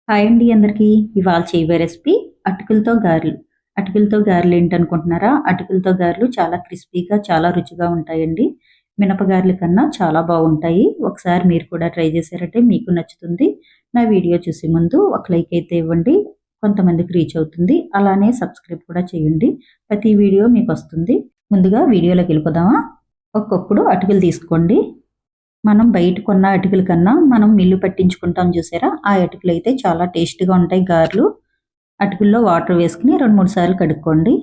Hi అండి అందరికీ. ఇవాళ చేయబోయే రెసిపీ అటుకులతో గారెలు. అటుకులతో గారెలు ఏంటనుకుంటున్నారా? అటుకులతో గారెలు చాలా క్రిస్పీగా, చాలా రుచిగా ఉంటాయండి. మినపగారెల కన్నా చాలా బాగుంటాయి. ఒకసారి మీరు కూడా ట్రై చేశారంటే మీకు నచ్చుతుంది. నా వీడియో చూసే ముందు ఒక లైక్ అయితే ఇవ్వండి. కొంతమందికి రీచ్ అవుతుంది. అలానే సబ్స్క్రైబ్ కూడా చేయండి. ప్రతి వీడియో మీకు వస్తుంది. ముందుగా వీడియోలోకి వెళ్ళిపోదామా? ఒక కప్పుడు అటుకులు తీసుకోండి. మనం బయట కొన్న అటుకుల కన్నా మనం మిల్లు పట్టించుకుంటాం చూసారా, ఆ అటుకులు అయితే చాలా టేస్ట్గా ఉంటాయి గారెలు. అటుకుల్లో వాటర్ వేసుకుని 2-3 సార్లు కడుక్కోండి.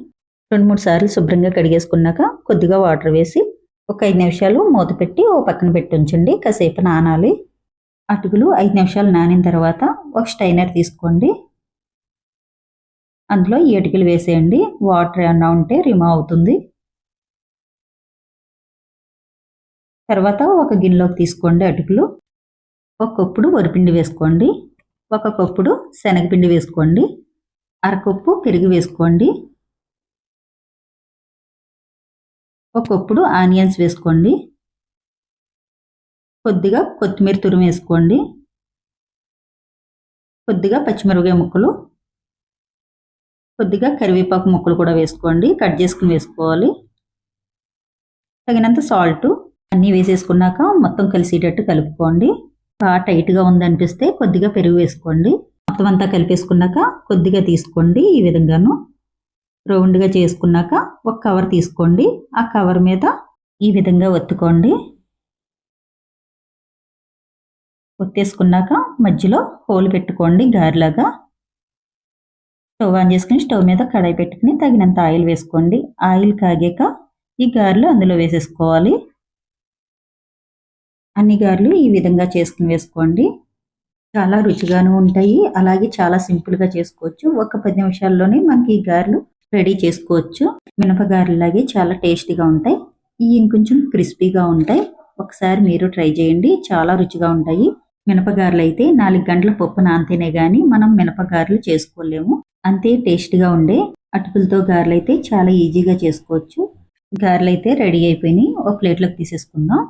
2-3 సార్లు శుభ్రంగా కడిగేసుకున్నాక కొద్దిగా వాటర్ వేసి ఒక 5 నిమిషాలు మూత పెట్టి ఓ పక్కన పెట్టి ఉంచండి. కాసేపు నానాలి. అటుకులు 5 నిమిషాలు నానిన తర్వాత ఒక స్టైనర్ తీసుకోండి. అందులో ఈ అటుకులు వేసేయండి. వాటర్ ఏమన్నా ఉంటే రిమూవ్ అవుతుంది. తర్వాత ఒక గిన్నెలోకి తీసుకోండి అటుకులు. ఒక కప్పుడు వరిపిండి వేసుకోండి. ఒక కప్పుడు శనగపిండి వేసుకోండి. అరకప్పు పెరుగు వేసుకోండి. ఒక కప్పుడు ఆనియన్స్ వేసుకోండి. కొద్దిగా కొత్తిమీర తురుము వేసుకోండి. కొద్దిగా పచ్చిమిరపకాయ ముక్కలు, కొద్దిగా కరివేపాకు ముక్కలు కూడా వేసుకోండి. కట్ చేసుకుని వేసుకోవాలి. తగినంత సాల్ట్ అన్నీ వేసేసుకున్నాక మొత్తం కలిసేటట్టు కలుపుకోండి. బాగా టైట్గా ఉందనిపిస్తే కొద్దిగా పెరుగు వేసుకోండి. మొత్తం అంతా కలిపేసుకున్నాక కొద్దిగా తీసుకోండి. ఈ విధంగాను రౌండ్గా చేసుకున్నాక ఒక కవర్ తీసుకోండి. ఆ కవర్ మీద ఈ విధంగా ఒత్తుకోండి. ఒత్తేసుకున్నాక మధ్యలో హోల్ పెట్టుకోండి గారెలాగా. స్టవ్ ఆన్ చేసుకుని స్టవ్ మీద కడాయి పెట్టుకుని తగినంత ఆయిల్ వేసుకోండి. ఆయిల్ కాగాక ఈ గారెలు అందులో వేసేసుకోవాలి. అన్ని గారెలు ఈ విధంగా చేసుకుని వేసుకోండి. చాలా రుచిగాను ఉంటాయి. అలాగే చాలా సింపుల్గా చేసుకోవచ్చు. ఒక 10 నిమిషాల్లోనే మనకి ఈ గారెలు రెడీ చేసుకోవచ్చు. మినపగారెలాగే చాలా టేస్టీగా ఉంటాయి. ఇవి ఇంకొంచెం క్రిస్పీగా ఉంటాయి. ఒకసారి మీరు ట్రై చేయండి. చాలా రుచిగా ఉంటాయి. మినపగారెలు అయితే 4 గంటల పప్పు నానితేనే కానీ మనం మినపగారెలు చేసుకోలేము. అంతే టేస్టీగా ఉండే అటుకులతో గారెలు అయితే చాలా ఈజీగా చేసుకోవచ్చు. గారెలు అయితే రెడీ అయిపోయినాయి. ఒక ప్లేట్లోకి తీసేసుకుందాం.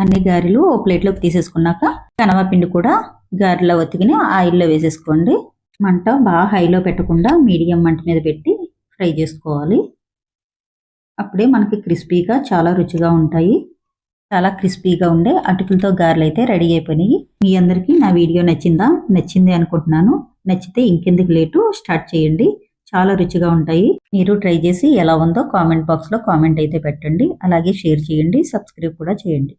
అన్ని గారెలు ఓ ప్లేట్లోకి తీసేసుకున్నాక కనవాపిండి కూడా గారెలో ఒత్తికిని ఆయిల్లో వేసేసుకోండి. మంట బాగా హైలో పెట్టకుండా మీడియం మంట మీద పెట్టి ఫ్రై చేసుకోవాలి. అప్పుడే మనకి క్రిస్పీగా చాలా రుచిగా ఉంటాయి. చాలా క్రిస్పీగా ఉండే అటుకులతో గారెలు అయితే రెడీ అయిపోయినాయి. మీ అందరికీ నా వీడియో నచ్చింది అనుకుంటున్నాను. నచ్చితే ఇంకెందుకు లేటు స్టార్ట్ చేయండి. చాలా రుచిగా ఉంటాయి. మీరు ట్రై చేసి ఎలా ఉందో కామెంట్ బాక్స్లో కామెంట్ అయితే పెట్టండి. అలాగే షేర్ చేయండి. సబ్స్క్రైబ్ కూడా చేయండి.